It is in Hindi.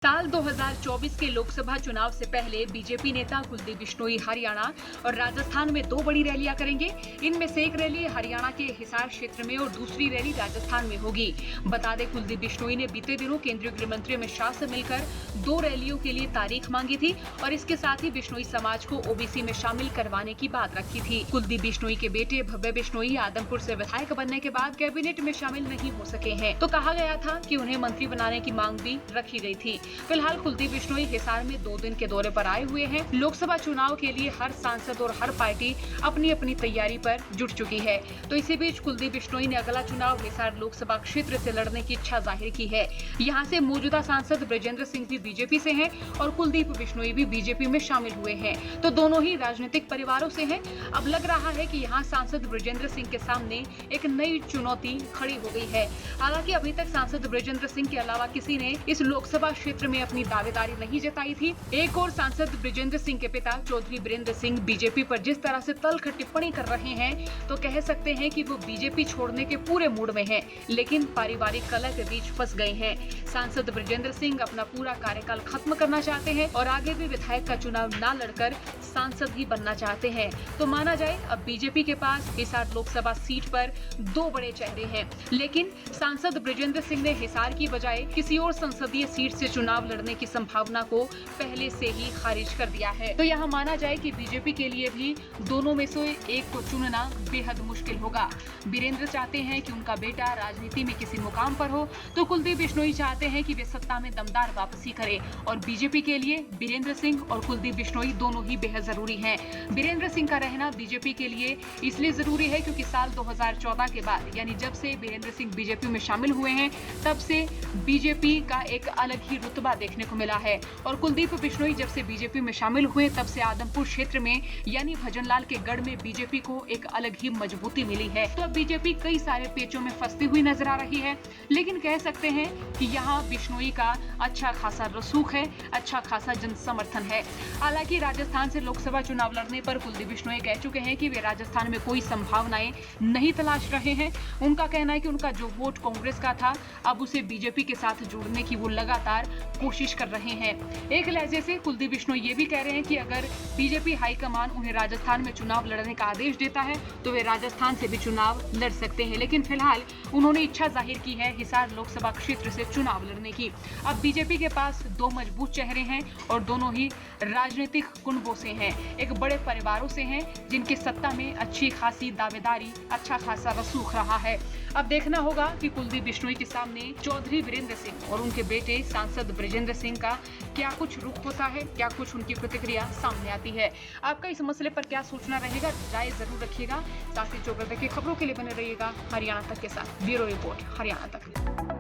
साल 2024 के लोकसभा चुनाव से पहले बीजेपी नेता कुलदीप बिश्नोई हरियाणा और राजस्थान में 2 बड़ी रैलियां करेंगे। इनमें से एक रैली हरियाणा के हिसार क्षेत्र में और दूसरी रैली राजस्थान में होगी। बता दें, कुलदीप बिश्नोई ने बीते दिनों केंद्रीय गृह मंत्री अमित शाह से मिलकर 2 रैलियों के लिए तारीख मांगी थी और इसके साथ ही बिश्नोई समाज को ओबीसी में शामिल करवाने की बात रखी थी। कुलदीप बिश्नोई के बेटे भव्य बिश्नोई आदमपुर से विधायक बनने के बाद कैबिनेट में शामिल नहीं हो सके हैं, तो कहा गया था कि उन्हें मंत्री बनाने की मांग भी रखी गई थी। फिलहाल कुलदीप बिश्नोई हिसार में 2 दिन के दौरे पर आए हुए हैं। लोकसभा चुनाव के लिए हर सांसद और हर पार्टी अपनी अपनी तैयारी पर जुट चुकी है। तो इसी बीच कुलदीप बिश्नोई ने अगला चुनाव हिसार लोकसभा क्षेत्र से लड़ने की इच्छा जाहिर की है। यहाँ से मौजूदा सांसद ब्रजेंद्र सिंह भी बीजेपी से हैं और कुलदीप बिश्नोई भी बीजेपी में शामिल हुए हैं, तो दोनों ही राजनीतिक परिवारों से हैं। अब लग रहा है कि यहाँ सांसद ब्रजेंद्र सिंह के सामने एक नई चुनौती खड़ी हो गई है। हालांकि अभी तक सांसद ब्रजेंद्र सिंह के अलावा किसी ने इस लोकसभा क्षेत्र में अपनी दावेदारी नहीं जताई थी। एक और सांसद ब्रजेंद्र सिंह के पिता चौधरी बीरेंद्र सिंह बीजेपी पर जिस तरह से तल्ख टिप्पणी कर रहे हैं, तो कह सकते हैं कि वो बीजेपी छोड़ने के पूरे मूड में हैं, लेकिन पारिवारिक कलह के बीच फंस गए हैं। सांसद ब्रजेंद्र सिंह अपना पूरा कार्यकाल खत्म करना चाहते हैं और आगे भी विधायक का चुनाव न लड़कर सांसद ही बनना चाहते हैं। तो माना जाए, अब बीजेपी के पास हिसार लोकसभा सीट पर 2 बड़े चेहरे हैं, लेकिन सांसद ब्रजेंद्र सिंह ने हिसार की बजाय किसी और संसदीय सीट से चुनाव लड़ने की संभावना को पहले से ही खारिज कर दिया है। तो यहाँ माना जाए कि बीजेपी के लिए भी दोनों में से एक को चुनना बेहद मुश्किल होगा। बीरेंद्र चाहते हैं कि उनका बेटा राजनीति में किसी मुकाम पर हो, तो कुलदीप बिश्नोई चाहते हैं कि वे सत्ता में दमदार वापसी करें। और बीजेपी के लिए बीरेंद्र सिंह और कुलदीप बिश्नोई दोनों ही बेहद जरूरी हैं। बीरेंद्र सिंह का रहना बीजेपी के लिए इसलिए जरूरी है क्योंकि साल 2014 के बाद, यानी जब से बीरेंद्र सिंह बीजेपी में शामिल हुए हैं, तब से बीजेपी का एक अलग ही रुतबा देखने को मिला है। और कुलदीप बिश्नोई जब से बीजेपी में शामिल हुए, तब से आदमपुर क्षेत्र में यानी भजनलाल के गढ़ में बीजेपी को एक अलग ही मजबूती मिली है। तो अब बीजेपी कई सारे पेचों में फंसती हुई नजर आ रही है, लेकिन कह सकते हैं कि यहाँ बिश्नोई का अच्छा खासा रसूख है, अच्छा खासा जन समर्थन है। हालांकि राजस्थान से लोकसभा चुनाव लड़ने पर कुलदीप बिश्नोई कह चुके हैं कि वे राजस्थान में कोई संभावनाएं नहीं तलाश रहे हैं। उनका कहना है कि उनका जो वोट कांग्रेस का था, अब उसे बीजेपी के साथ जोड़ने की वो लगातार कोशिश कर रहे हैं। एक लहजे से कुलदीप बिश्नोई ये भी कह रहे हैं कि अगर बीजेपी हाईकमान उन्हें राजस्थान में चुनाव लड़ने का आदेश देता है, तो वे राजस्थान से भी चुनाव लड़ सकते हैं। लेकिन फिलहाल उन्होंने इच्छा जाहिर की है हिसार लोकसभा क्षेत्र से चुनाव लड़ने की। अब बीजेपी के पास 2 मजबूत चेहरे हैं और दोनों ही राजनीतिक कुनबों से हैं, एक बड़े परिवारों से हैं, जिनके सत्ता में अच्छी खासी दावेदारी, अच्छा खासा रसूख रहा है। अब देखना होगा कि कुलदीप बिश्नोई के सामने चौधरी बीरेंद्र सिंह और उनके बेटे सांसद ब्रजेंद्र सिंह का क्या कुछ रुख होता है, क्या कुछ उनकी प्रतिक्रिया सामने आती है। आपका इस मसले पर क्या सोचना रहेगा, राय जरूर रखिएगा। साथ ही 24 की खबरों के लिए बने रहिएगा हरियाणा तक के साथ। ब्यूरो रिपोर्ट, हरियाणा तक।